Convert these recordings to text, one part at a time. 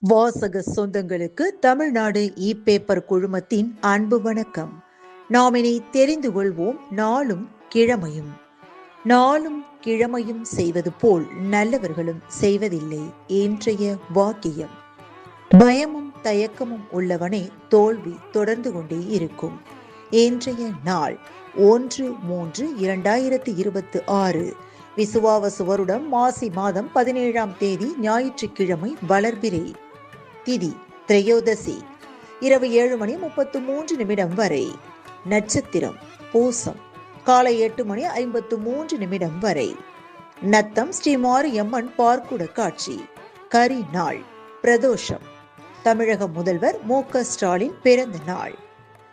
வாசக சொந்தங்களுக்கு தமிழ்நாடு இ-பேப்பர் குழுமத்தின் அன்பு வணக்கம். நாம் இனி தெரிந்து கொள்வோம் நாளும் கிழமையும். நாளும் கிழமையும் செய்வது போல் நல்லவர்களும் செய்வதில்லை இன்றைய வாக்கியம். பயமும் தயக்கமும் உள்ளவனே தோல்வி தொடர்ந்து கொண்டே இருக்கும். இன்றைய நாள் 1/3/2026 விசுவாவசு வருடம் மாசி மாதம் 17ஆம் தேதி ஞாயிற்றுக்கிழமை வளர்பிறை. திதி திரையோதசி. இரவு 7:33 வரை. நட்சத்திரம் பூசம். காலை 8:53 வரை. நத்தம் ஸ்ரீ மாரியம்மன் பார்க்குட காட்சி. கரி நாள். பிரதோஷம். தமிழக முதல்வர் மு.க. ஸ்டாலின் பிறந்த நாள்.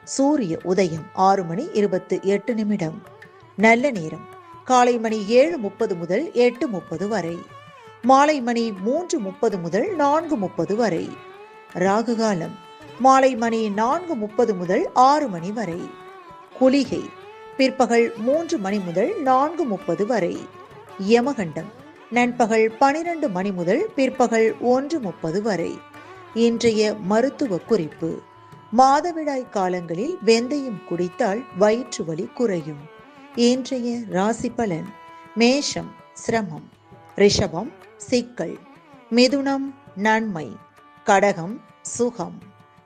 சூரிய உதயம் 6:28. நல்ல நேரம் காலை மணி 7:30 முதல் 8:30 வரை. மாலை மணி 3:30 முதல் 4:30 வரை. ராகு காலம் மாலை மணி 4:30 முதல் 6 மணி வரை. குளிகை பிற்பகல் 3 மணி முதல் 4:30 வரை. யமகண்டம் நண்பகல் 12 மணி முதல் பிற்பகல் 1:30 வரை. இன்றைய மருத்துவ குறிப்பு: மாதவிடாய் காலங்களில் வெந்தயம் குடித்தால் வயிற்று வலி குறையும். இன்றைய ராசி பலன்: மேஷம் சிரமம், ரிஷபம் சிக்கல், மிதுனம் நன்மை, கடகம் சுகம்,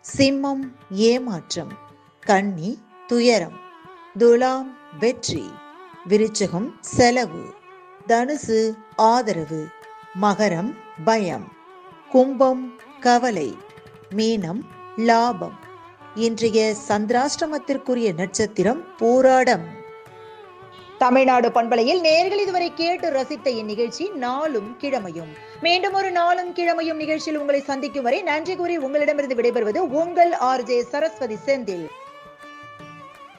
சிம்மம் ஏமாற்றம், கன்னி துயரம், துலாம் வெற்றி, விருச்சிகம் செலவு, தனுசு ஆதரவு, மகரம் பயம், கும்பம் கவலை, மீனம் லாபம். இன்றைய சந்திராஷ்டமத்திற்குரிய நட்சத்திரம் பூராடம். தமிழ்நாடு பண்பலையில் நேயர்கள் இதுவரை கேட்டு ரசித்த இந்நிகழ்ச்சி நாளும் கிழமையும். மீண்டும் ஒரு நாளும் கிழமையும் நிகழ்ச்சியில் உங்களை சந்திக்கும் வரை நன்றி கூறி உங்களிடமிருந்து விடைபெறுவது உங்கள் RJ சரஸ்வதி செந்தில்.